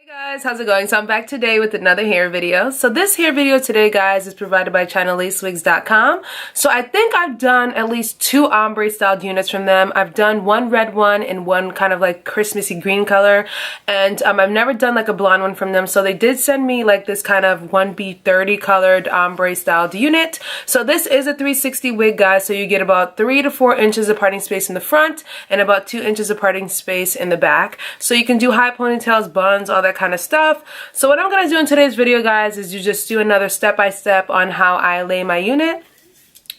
Hey guys, how's it going? So I'm back today with another hair video. So this hair video today, guys, is provided by Chinalacewigs.com. So I think I've done at least 2 ombre styled units from them. I've done one red one and one kind of like Christmassy green color. And I've never done like a blonde one from them. So they did send me like this kind of 1B30 colored ombre styled unit. So this is a 360 wig, guys. So you get about 3 to 4 inches of parting space in the front and about 2 inches of parting space in the back. So you can do high ponytails, buns, all that kind of stuff. So what I'm going to do in today's video, guys, is you just do another step-by-step on how I lay my unit.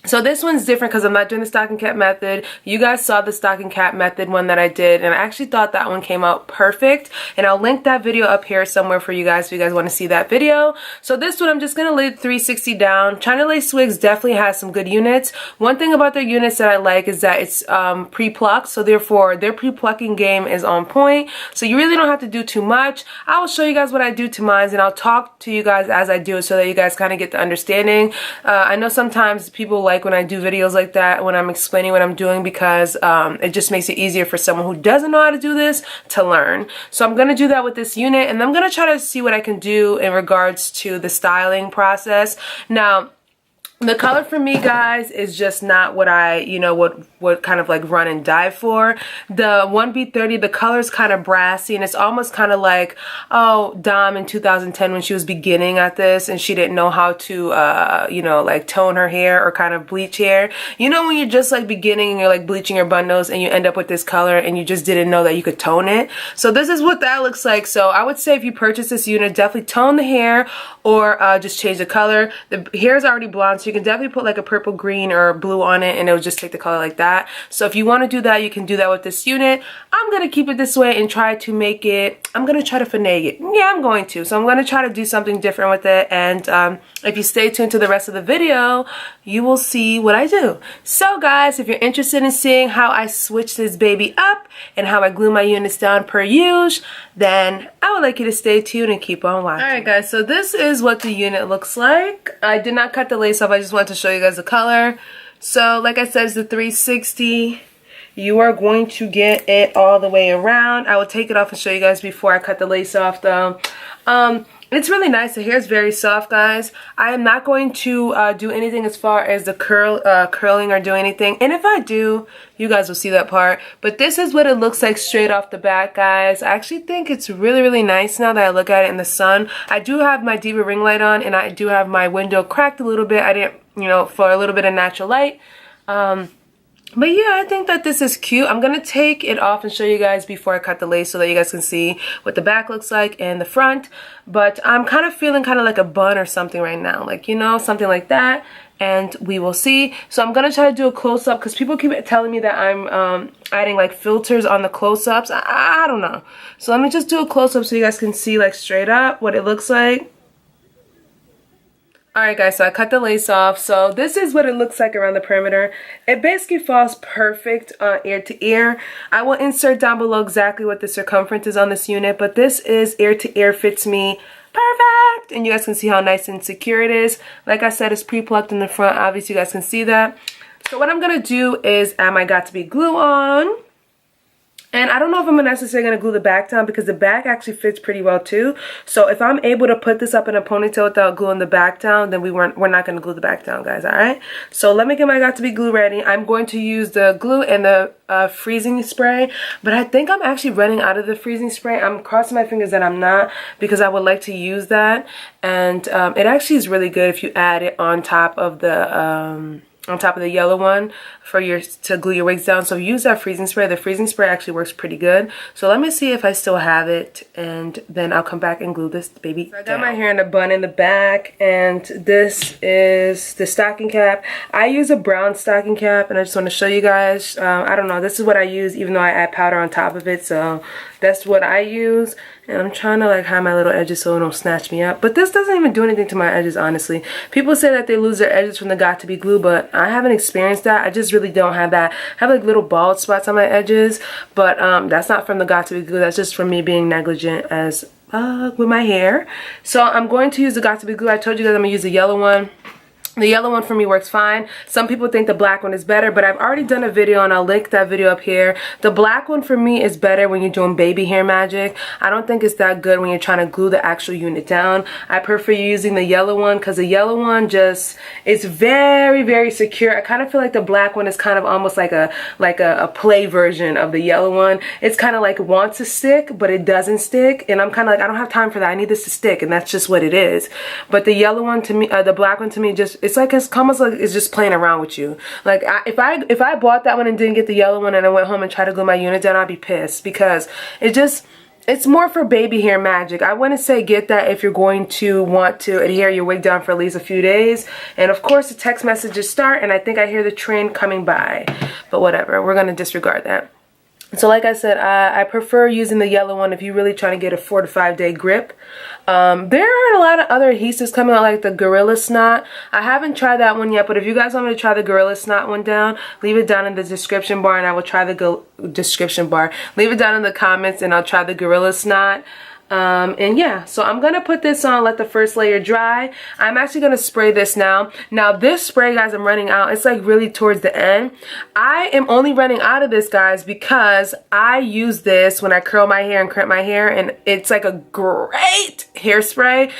So this one's different because I'm not doing the stocking cap method. You guys saw the stocking cap method one that I did, and I actually thought that one came out perfect. And I'll link that video up here somewhere for you guys if you guys want to see that video. So this one, I'm just going to lay 360 down. Chinalacewig definitely has some good units. One thing about their units that I like is that it's pre-plucked, so therefore their pre-plucking game is on point. So you really don't have to do too much. I will show you guys what I do to mine, and I'll talk to you guys as I do it so that you guys kind of get the understanding. I know sometimes people like when I do videos like that, when I'm explaining what I'm doing, because it just makes it easier for someone who doesn't know how to do this to learn. So I'm going to do that with this unit, and I'm going to try to see what I can do in regards to the styling process. Now, the color for me, guys, is just not what I, what kind of like run and dive for. The 1B30, the color is kind of brassy, and it's almost kind of like, oh, Dom in 2010 when she was beginning at this and she didn't know how to, like tone her hair or kind of bleach hair. You know when you're just like beginning and you're like bleaching your bun nose and you end up with this color and you just didn't know that you could tone it. So this is what that looks like. So I would say if you purchase this unit, definitely tone the hair or just change the color. The hair is already blonde, so you can definitely put like a purple, green, or blue on it and it will just take the color like that. So if you want to do that, you can do that with this unit. I'm going to keep it this way and try to make it, I'm going to try to finagle it. Yeah, I'm going to. So I'm going to try to do something different with it, and if you stay tuned to the rest of the video, you will see what I do. So guys, if you're interested in seeing how I switch this baby up and how I glue my units down per usual, then I would like you to stay tuned and keep on watching. Alright guys, so this is what the unit looks like. I did not cut the lace off, I just wanted to show you guys the color. So like I said, it's the 360. You are going to get it all the way around. I will take it off and show you guys before I cut the lace off though. It's really nice. The hair is very soft, guys. I am not going to do anything as far as the curling or do anything. And if I do, you guys will see that part. But this is what it looks like straight off the bat, guys. I actually think it's really, really nice now that I look at it in the sun. I do have my Diva ring light on, and I do have my window cracked a little bit. I didn't, for a little bit of natural light. But yeah, I think that this is cute. I'm going to take it off and show you guys before I cut the lace so that you guys can see what the back looks like and the front. But I'm kind of feeling kind of like a bun or something right now. Like, something like that. And we will see. So I'm going to try to do a close-up because people keep telling me that I'm adding like filters on the close-ups. I don't know. So let me just do a close-up so you guys can see like straight up what it looks like. Alright guys, so I cut the lace off. So this is what it looks like around the perimeter. It basically falls perfect ear to ear. I will insert down below exactly what the circumference is on this unit, but this is ear to ear, fits me perfect. And you guys can see how nice and secure it is. Like I said, it's pre-plucked in the front. Obviously you guys can see that. So what I'm going to do is add my Got2b glue on. And I don't know if I'm necessarily going to glue the back down because the back actually fits pretty well too. So if I'm able to put this up in a ponytail without gluing the back down, then we're not going to glue the back down, guys, alright? So let me get my Got2b glue ready. I'm going to use the glue and the freezing spray, but I think I'm actually running out of the freezing spray. I'm crossing my fingers that I'm not, because I would like to use that. And it actually is really good if you add it on top of the yellow one to glue your wigs down. So use that freezing spray. The freezing spray actually works pretty good. So let me see if I still have it, and then I'll come back and glue this baby down. I got my hair in a bun in the back, and this is the stocking cap. I use a brown stocking cap, and I just want to show you guys. I don't know, this is what I use, even though I add powder on top of it. So that's what I use. And I'm trying to like hide my little edges so it don't snatch me up. But this doesn't even do anything to my edges, honestly. People say that they lose their edges from the Got2b glue, but I haven't experienced that. I just really don't have that. I have like little bald spots on my edges, but that's not from the Got2b glue. That's just from me being negligent as with my hair. So I'm going to use the Got2b glue. I told you guys I'm going to use the yellow one. The yellow one for me works fine. Some people think the black one is better, but I've already done a video and I'll link that video up here. The black one for me is better when you're doing baby hair magic. I don't think it's that good when you're trying to glue the actual unit down. I prefer using the yellow one because the yellow one just is very, very secure. I kind of feel like the black one is kind of almost like a play version of the yellow one. It's kind of like it wants to stick, but it doesn't stick. And I'm kind of like, I don't have time for that. I need this to stick, and that's just what it is. But the yellow one to me, the black one to me, just it's almost like it's just playing around with you. Like if I bought that one and didn't get the yellow one and I went home and tried to glue my unit down, I'd be pissed because it's more for baby hair magic. I wouldn't say get that if you're going to want to adhere your wig down for at least a few days. And of course the text messages start, and I think I hear the train coming by. But whatever, we're gonna disregard that. So like I said, I prefer using the yellow one if you're really trying to get a 4 to 5 day grip. There are a lot of other adhesives coming out, like the Gorilla Snot. I haven't tried that one yet, but if you guys want me to try the Gorilla Snot one down, leave it down in the description bar and I will try the description bar. Leave it down in the comments and I'll try the Gorilla Snot. And yeah, so I'm gonna put this on, let the first layer dry. I'm actually gonna spray this now. Now this spray, guys, I'm running out. It's like really towards the end. I am only running out of this, guys, because I use this when I curl my hair and crimp my hair, and it's like a great hairspray.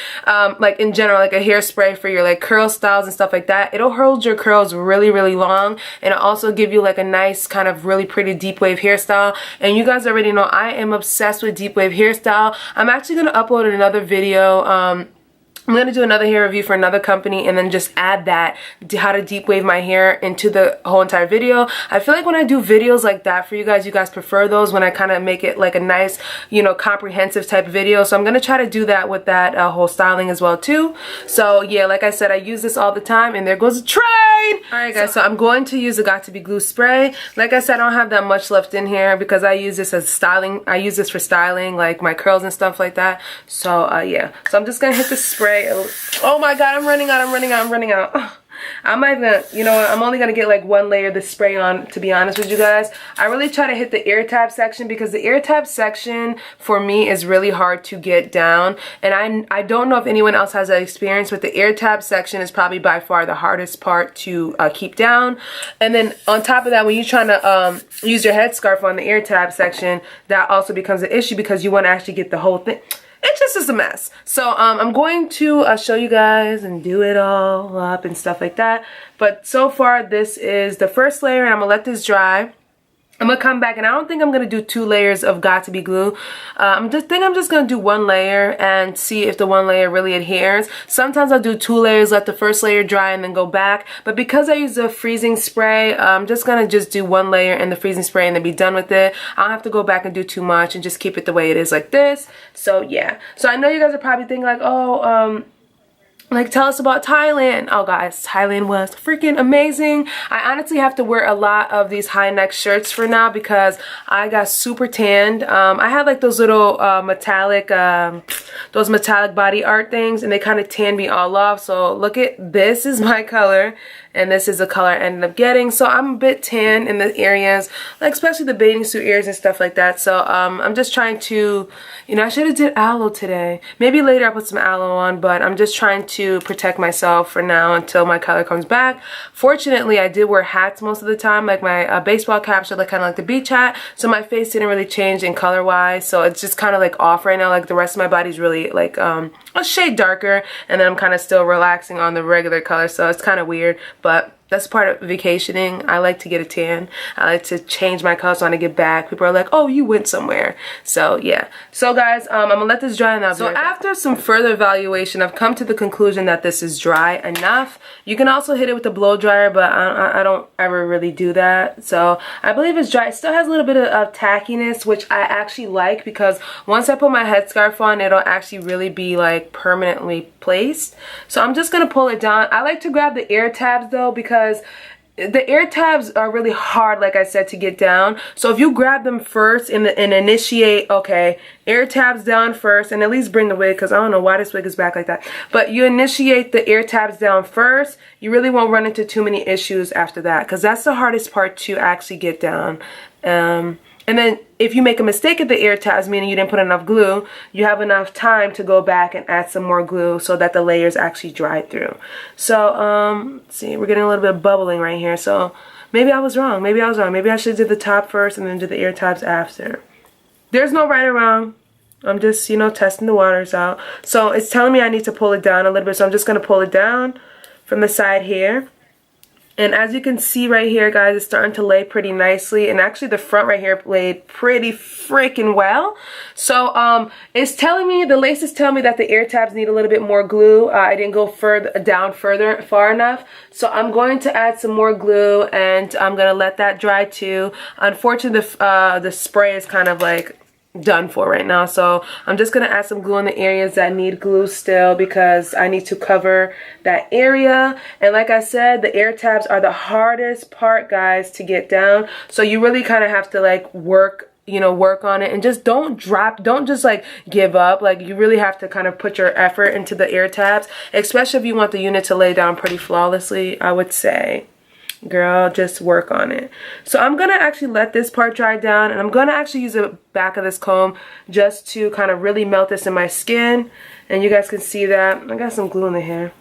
Like in general, like a hairspray for your like curl styles and stuff like that. It'll hold your curls really, really long, and it'll also give you like a nice kind of really pretty deep wave hairstyle. And you guys already know I am obsessed with deep wave hairstyle. I'm actually going to upload another video. I'm going to do another hair review for another company and then just add that, how to deep wave my hair, into the whole entire video. I feel like when I do videos like that for you guys prefer those when I kind of make it like a nice, you know, comprehensive type video. So I'm going to try to do that with that whole styling as well too. So yeah, like I said, I use this all the time, and there goes the train. Alright guys, so I'm going to use the Got To Be Glue spray. Like I said, I don't have that much left in here because I use this as styling. I use this for styling, like my curls and stuff like that. So yeah, so I'm just going to hit the spray. Oh my god, I'm running out. I'm not even, you know, I'm only going to get like one layer of this spray on, to be honest with you guys. I really try to hit the ear tab section because the ear tab section for me is really hard to get down. And I don't know if anyone else has that experience, but the ear tab section is probably by far the hardest part to keep down. And then on top of that, when you're trying to use your headscarf on the ear tab section, that also becomes an issue because you want to actually get the whole thing. It just is a mess. So I'm going to show you guys and do it all up and stuff like that. But so far, this is the first layer, and I'm going to let this dry. I'm going to come back, and I don't think I'm going to do 2 layers of Got To Be Glue. I'm just going to do 1 layer and see if the 1 layer really adheres. Sometimes I'll do 2 layers, let the first layer dry, and then go back. But because I use the freezing spray, I'm just going to do 1 layer in the freezing spray and then be done with it. I don't have to go back and do too much and just keep it the way it is like this. So yeah. So I know you guys are probably thinking like, oh, like, tell us about Thailand. Oh guys, Thailand was freaking amazing. I honestly have to wear a lot of these high neck shirts for now because I got super tanned. I had like those little metallic body art things, and they kind of tanned me all off. So look at this, is my color, and this is the color I ended up getting. So I'm a bit tan in the areas, like especially the bathing suit areas and stuff like that. So I'm just trying to, you know, I should have did aloe today. Maybe later I'll put some aloe on, but I'm just trying to protect myself for now until my color comes back. Fortunately, I did wear hats most of the time, like my baseball caps are like kind of like the beach hat, so my face didn't really change in color wise. So it's just kind of like off right now. Like the rest of my body's really like a shade darker, and then I'm kind of still relaxing on the regular color, so it's kind of weird, but that's part of vacationing. I like to get a tan. I like to change my colors when I get back. People are like, oh, you went somewhere. So yeah. So guys, I'm gonna let this dry now. So after some further evaluation, I've come to the conclusion that this is dry enough. You can also hit it with a blow dryer, but I don't ever really do that. So I believe it's dry. It still has a little bit of tackiness, which I actually like because once I put my headscarf on, it'll actually really be like permanently placed. So I'm just gonna pull it down. I like to grab the ear tabs though, because the ear tabs are really hard, like I said, to get down. So if you grab them first and initiate, okay, ear tabs down first, and at least bring the wig, because I don't know why this wig is back like that. But you initiate the ear tabs down first, you really won't run into too many issues after that, because that's the hardest part to actually get down. And then if you make a mistake at the ear tabs, meaning you didn't put enough glue, you have enough time to go back and add some more glue so that the layers actually dry through. So, let's see, we're getting a little bit of bubbling right here. So maybe I was wrong. Maybe I should do the top first and then do the ear tabs after. There's no right or wrong. I'm just, you know, testing the waters out. So it's telling me I need to pull it down a little bit. So I'm just going to pull it down from the side here. And as you can see right here, guys, it's starting to lay pretty nicely. And actually the front right here laid pretty freaking well. So it's telling me, the laces tell me that the ear tabs need a little bit more glue. I didn't go far enough. So I'm going to add some more glue and I'm going to let that dry too. Unfortunately, the spray is kind of like done for right now, so I'm just gonna add some glue in the areas that need glue still because I need to cover that area. And like I said, the ear tabs are the hardest part, guys, to get down, so you really kind of have to like work on it, and just don't just like give up. Like, you really have to kind of put your effort into the ear tabs, especially if you want the unit to lay down pretty flawlessly. I would say, girl, just work on it. So I'm gonna actually let this part dry down, and I'm gonna actually use the back of this comb just to kind of really melt this in my skin. And you guys can see that I got some glue in the hair,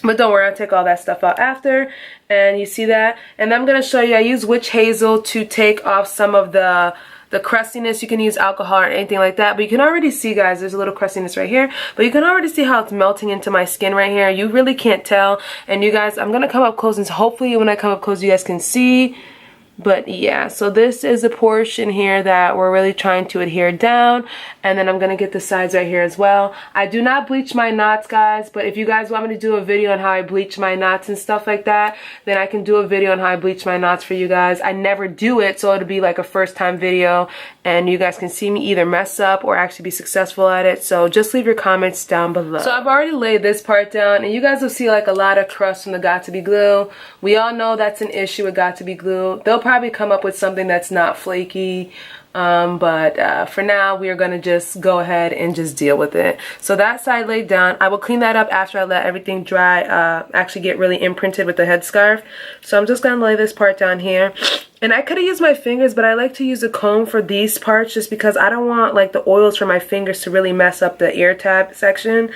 but don't worry, I'll take all that stuff out after. And you see that, and I'm gonna show you, I use witch hazel to take off some of the crustiness. You can use alcohol or anything like that, but you can already see, guys, there's a little crustiness right here, but you can already see how it's melting into my skin right here. You really can't tell. And you guys, I'm gonna come up close, and hopefully when I come up close you guys can see. But yeah, so this is the portion here that we're really trying to adhere down, and then I'm gonna get the sides right here as well. I do not bleach my knots, guys, but if you guys want me to do a video on how I bleach my knots and stuff like that, then I can do a video on how I bleach my knots for you guys. I never do it, so it'll be like a first time video, and you guys can see me either mess up or actually be successful at it. So just leave your comments down below. So I've already laid this part down, and you guys will see like a lot of crust from the Got2b glue. We all know that's an issue with Got2b glue. They'll probably come up with something that's not flaky, but for now we are going to just go ahead and just deal with it. So that side laid down. I will clean that up after I let everything dry, actually get really imprinted with the headscarf. So I'm just going to lay this part down here. And I could have used my fingers, but I like to use a comb for these parts just because I don't want like the oils from my fingers to really mess up the ear tab section.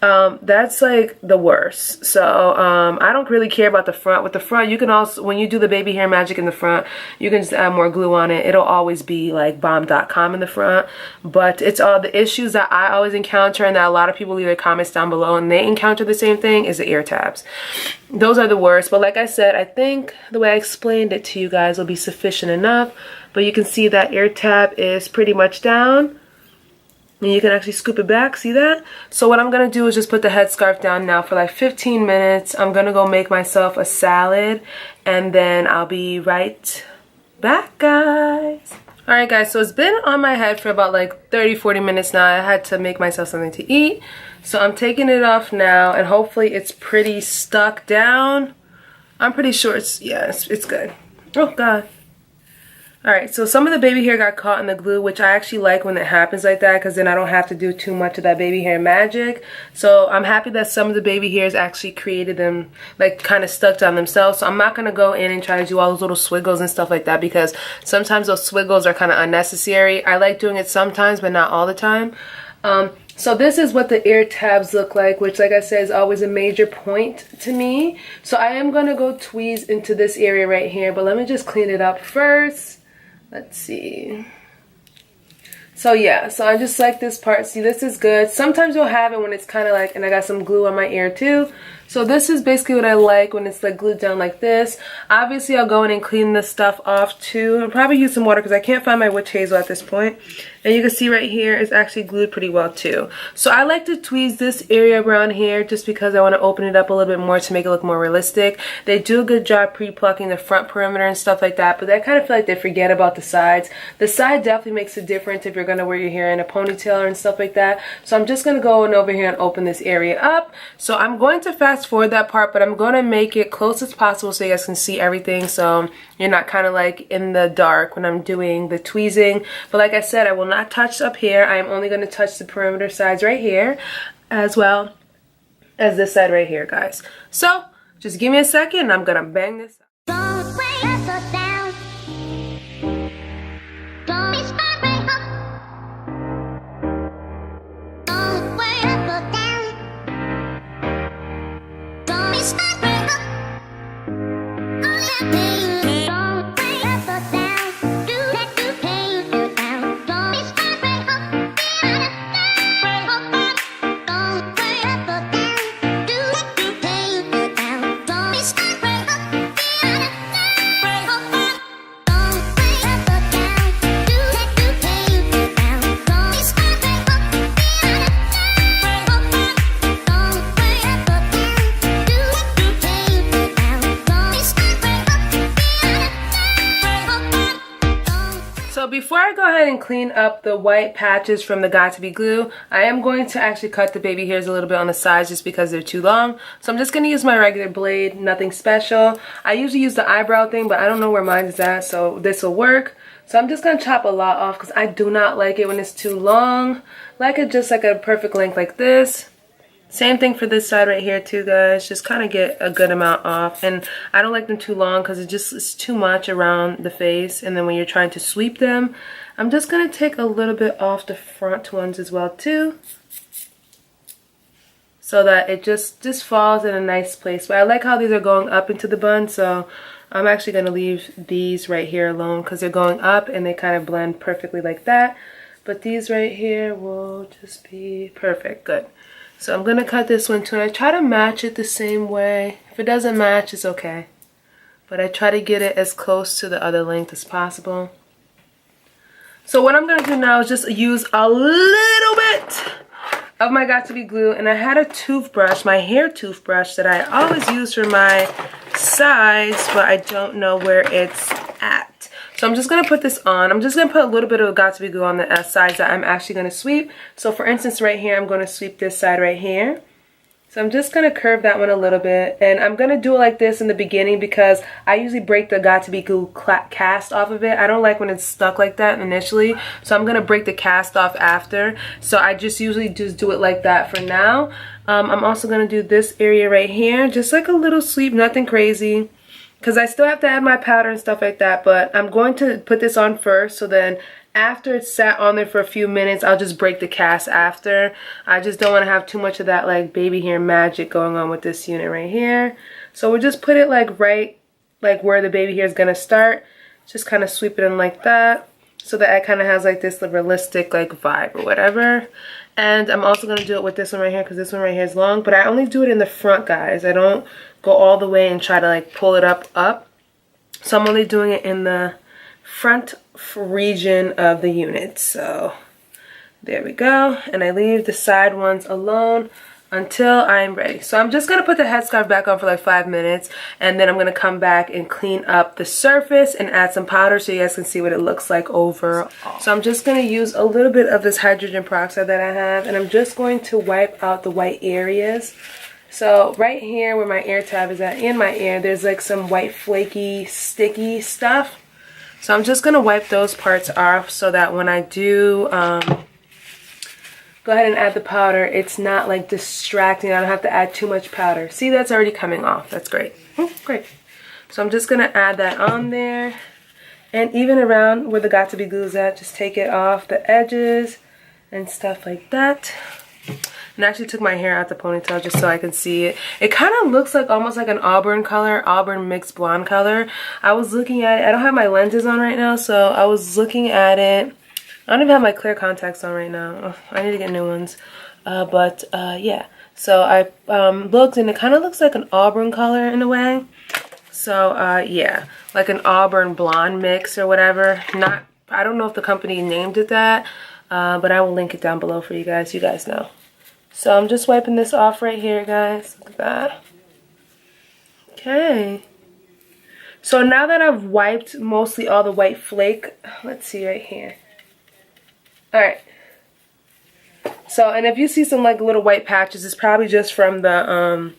That's like the worst. So I don't really care about the front. With the front, you can also, when you do the baby hair magic in the front, you can just add more glue on it. It'll always be like bomb.com in the front. But it's all the issues that I always encounter, and that a lot of people leave their comments down below and they encounter the same thing, is the ear tabs. Those are the worst. But like I said, I think the way I explained it to you guys will be sufficient enough. But you can see that ear tab is pretty much down, and you can actually scoop it back. See that? So what I'm gonna do is just put the headscarf down now for like 15 minutes. I'm gonna go make myself a salad, and then I'll be right back, guys. Alright guys, so it's been on my head for about like 30-40 minutes now. I had to make myself something to eat. So I'm taking it off now, and hopefully it's pretty stuck down. I'm pretty sure it's good. Oh god. Alright, so some of the baby hair got caught in the glue, which I actually like when it happens like that, because then I don't have to do too much of that baby hair magic. So I'm happy that some of the baby hairs actually created them, like kind of stuck on themselves. So I'm not going to go in and try to do all those little swiggles and stuff like that, because sometimes those swiggles are kind of unnecessary. I like doing it sometimes, but not all the time. So this is what the ear tabs look like, which, like I said, is always a major point to me. So I am going to go tweeze into this area right here, but let me just clean it up first. Let's see. So yeah, so I just like this part. See, this is good. Sometimes you'll have it when it's kind of like, and I got some glue on my ear too. So this is basically what I like when it's like glued down like this. Obviously, I'll go in and clean this stuff off too. I'll probably use some water because I can't find my witch hazel at this point. And you can see right here, it's actually glued pretty well too. So I like to tweeze this area around here just because I want to open it up a little bit more to make it look more realistic. They do a good job pre-plucking the front perimeter and stuff like that, but I kind of feel like they forget about the sides. The side definitely makes a difference if you're going to wear your hair in a ponytail and stuff like that. So I'm just going to go in over here and open this area up. So I'm going to fast forward that part, but I'm going to make it close as possible so you guys can see everything, so you're not kind of like in the dark when I'm doing the tweezing. But like I said, I will not touch up here. I am only going to touch the perimeter sides right here, as well as this side right here, guys. So just give me a second and I'm going to bang this up. Don't ahead and clean up the white patches from the Got2b glue. I am going to actually cut the baby hairs a little bit on the sides just because they're too long. So I'm just going to use my regular blade, nothing special. I usually use the eyebrow thing, but I don't know where mine is at, so this will work. So I'm just going to chop a lot off because I do not like it when it's too long. I like it just like a perfect length like this. Same thing for this side right here too, guys. Just kind of get a good amount off. And I don't like them too long because it's too much around the face. And then when you're trying to sweep them, I'm just going to take a little bit off the front ones as well too, so that it just falls in a nice place. But I like how these are going up into the bun, so I'm actually going to leave these right here alone because they're going up and they kind of blend perfectly like that. But these right here will just be perfect. Good. So I'm going to cut this one too, and I try to match it the same way. If it doesn't match, it's okay. But I try to get it as close to the other length as possible. So what I'm going to do now is just use a little bit of my Got2b glue, and I had a toothbrush, my hair toothbrush that I always use for my sides, but I don't know where it's at. So I'm just going to put this on. I'm just going to put a little bit of Got2b glue on the sides that I'm actually going to sweep. So for instance, right here, I'm going to sweep this side right here. So I'm just going to curve that one a little bit. And I'm going to do it like this in the beginning because I usually break the Got2b glue cast off of it. I don't like when it's stuck like that initially. So I'm going to break the cast off after. So I just usually just do it like that for now. I'm also going to do this area right here. Just like a little sweep, nothing crazy. Because I still have to add my powder and stuff like that, but I'm going to put this on first, so then after it's sat on there for a few minutes, I'll just break the cast after. I just don't want to have too much of that like baby hair magic going on with this unit right here. So we'll just put it like right like where the baby hair is going to start. Just kind of sweep it in like that, so that it kind of has like this realistic like vibe or whatever. And I'm also going to do it with this one right here because this one right here is long, but I only do it in the front, guys. I don't go all the way and try to like pull it up. So I'm only doing it in the front region of the unit. So there we go. And I leave the side ones alone until I'm ready. So I'm just going to put the headscarf back on for like 5 minutes, and then I'm going to come back and clean up the surface and add some powder so you guys can see what it looks like overall. So I'm just going to use a little bit of this hydrogen peroxide that I have, and I'm just going to wipe out the white areas. So right here where my ear tab is at, in my ear, there's like some white flaky sticky stuff. So I'm just going to wipe those parts off so that when I do go ahead and add the powder, it's not like distracting. I don't have to add too much powder. See, that's already coming off. That's great. Great. So I'm just going to add that on there. And even around where the Got2b glue is at, just take it off the edges and stuff like that. And I actually took my hair out the ponytail just so I can see it. It kind of looks like almost like an auburn color, auburn mixed blonde color. I was looking at it. I don't have my lenses on right now, so I was looking at it. I don't even have my clear contacts on right now. Oh, I need to get new ones. Yeah. So I looked, and it kind of looks like an auburn color in a way. So yeah, like an auburn blonde mix or whatever. I don't know if the company named it that, but I will link it down below for you guys. You guys know. So I'm just wiping this off right here, guys. Look at that. Okay. So now that I've wiped mostly all the white flake, let's see right here. Alright. So, and if you see some like little white patches, it's probably just from the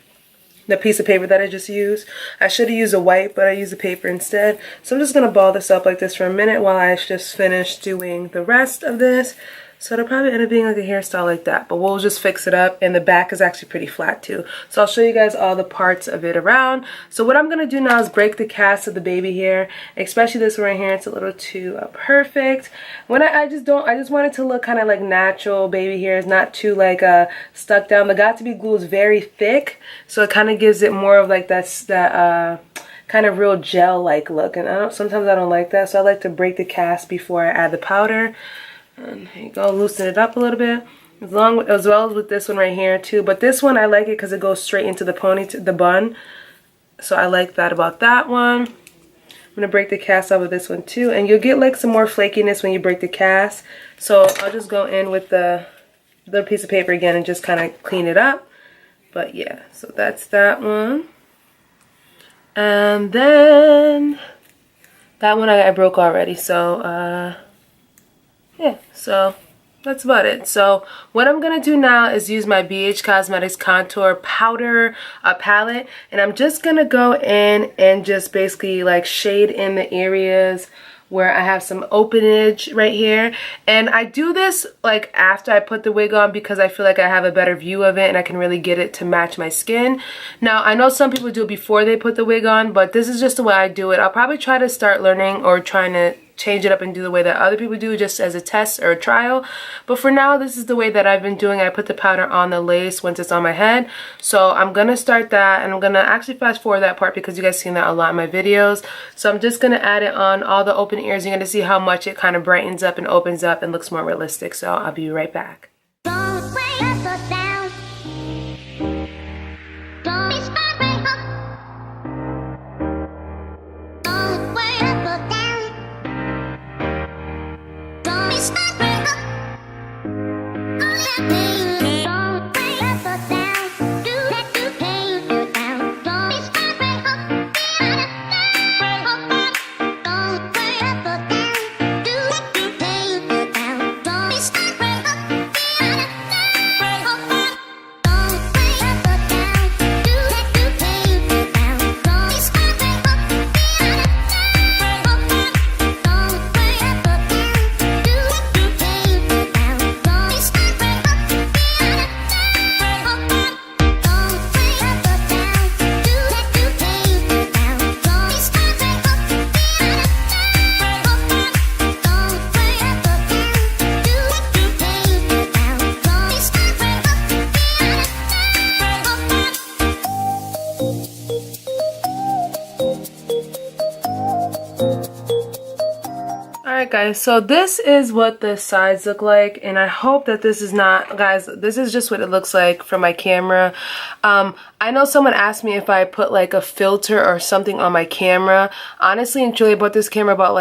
piece of paper that I just used. I should have used a white, but I used a paper instead. So I'm just going to ball this up like this for a minute while I just finish doing the rest of this. So it'll probably end up being like a hairstyle like that, but we'll just fix it up, and the back is actually pretty flat too. So I'll show you guys all the parts of it around. So what I'm gonna do now is break the cast of the baby hair, especially this one right here. It's a little too perfect. When I just want it to look kind of like natural baby hairs, not too like stuck down. The Got2b glue is very thick, so it kind of gives it more of like that kind of real gel-like look, and sometimes I don't like that, so I like to break the cast before I add the powder. And here you go, loosen it up a little bit, as well as with this one right here too. But this one I like it because it goes straight into the bun, so I like that about that one. I'm gonna break the cast off of this one too, and you'll get like some more flakiness when you break the cast. So I'll just go in with the piece of paper again and just kind of clean it up. But yeah, so that's that one. And then that one I broke already, so yeah, so that's about it. So what I'm gonna do now is use my BH Cosmetics contour powder palette, and I'm just gonna go in and just basically like shade in the areas where I have some openage right here. And I do this like after I put the wig on because I feel like I have a better view of it and I can really get it to match my skin. Now I know some people do it before they put the wig on, but this is just the way I do it. I'll probably try to start learning or trying to change it up and do the way that other people do, just as a test or a trial. But for now, this is the way that I've been doing. I put the powder on the lace once it's on my head. So I'm gonna start that, and I'm gonna actually fast forward that part because you guys seen that a lot in my videos. So I'm just gonna add it on all the open ears. You're gonna see how much it kind of brightens up and opens up and looks more realistic. So I'll be right back. Alright guys, so this is what the sides look like, and I hope that this is not, guys, this is just what it looks like from my camera. I know someone asked me if I put like a filter or something on my camera. Honestly and truly, I bought this camera about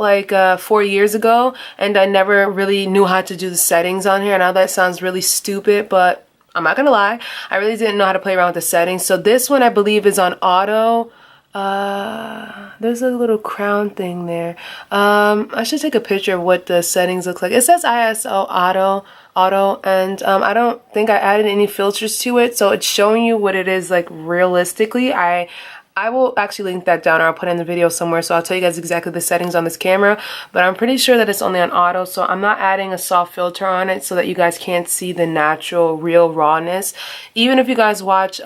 like 4 years ago, and I never really knew how to do the settings on here. I know that sounds really stupid, but I'm not gonna lie, I really didn't know how to play around with the settings. So this one I believe is on auto. There's a little crown thing there. I should take a picture of what the settings look like. It says ISO auto, and I don't think I added any filters to it, so it's showing you what it is like realistically. I will actually link that down, or I'll put it in the video somewhere, so I'll tell you guys exactly the settings on this camera, but I'm pretty sure that it's only on auto, so I'm not adding a soft filter on it so that you guys can't see the natural, real rawness. Even if you guys watch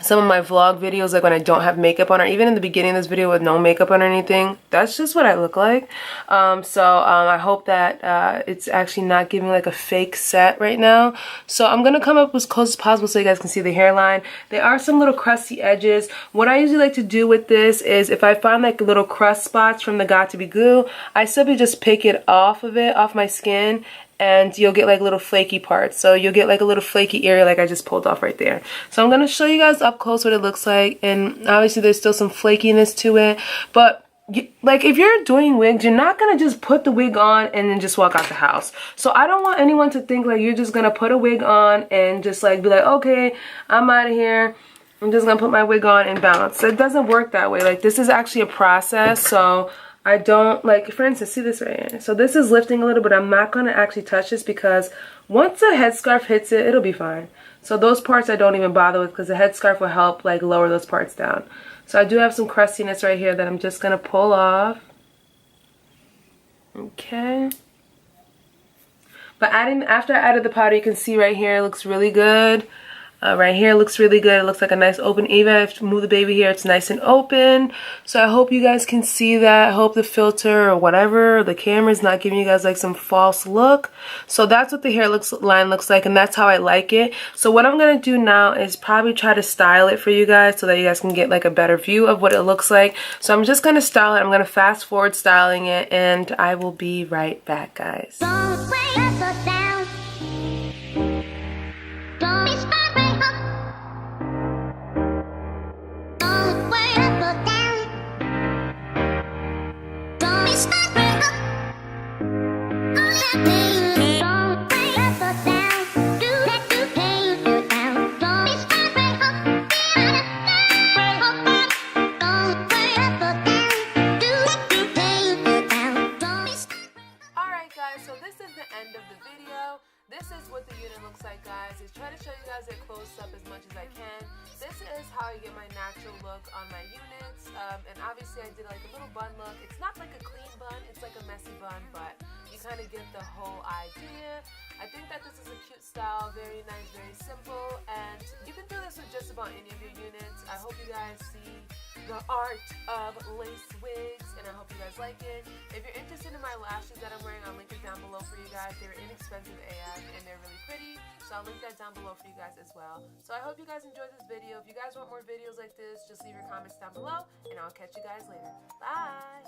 some of my vlog videos, like when I don't have makeup on, or even in the beginning of this video with no makeup on or anything, that's just what I look like. I hope that it's actually not giving like a fake set right now. So I'm gonna come up as close as possible so you guys can see the hairline. There are some little crusty edges. What I usually like to do with this is if I find like little crust spots from the Got2b glue, I simply just pick it off my skin, and you'll get like little flaky parts. So you'll get like a little flaky area like I just pulled off right there. So I'm going to show you guys up close what it looks like, and obviously there's still some flakiness to it, but like if you're doing wigs, you're not going to just put the wig on and then just walk out the house. So I don't want anyone to think like you're just going to put a wig on and just like be like, okay, I'm out of here, I'm just going to put my wig on and bounce. It doesn't work that way. Like this is actually a process. So I don't, like, for instance, see this right here. So this is lifting a little, but I'm not going to actually touch this because once the headscarf hits it, it'll be fine. So those parts I don't even bother with because the headscarf will help, like, lower those parts down. So I do have some crustiness right here that I'm just going to pull off. Okay. But after I added the powder, you can see right here, it looks really good. Right here looks really good. It looks like a nice open, even if I move the baby here, it's nice and open. So I hope you guys can see that. I hope the filter or whatever, the camera is not giving you guys like some false look. So that's what the hairline looks like, and that's how I like it. So what I'm going to do now is probably try to style it for you guys so that you guys can get like a better view of what it looks like. So I'm just going to style it. I'm going to fast forward styling it, and I will be right back, guys. this is what the unit looks like, guys. I try to show you guys it close up as much as I can. This is how I get my natural look on my units, and obviously I did like a little bun look. It's not like a clean bun, it's like a messy bun, but you kind of get the whole idea. I think that this is a cute style, very nice, very simple, and you can do this with just about any of your units. I hope you guys see the art of lace wigs, and I hope you guys like it. If you're interested in my lashes that I'm wearing, I'll link it down below for you guys. They're inexpensive AF and they're really pretty, so I'll link that down below for you guys as well. So I hope you guys enjoyed this video. If you guys want more videos like this, just leave your comments down below, and I'll catch you guys later. Bye!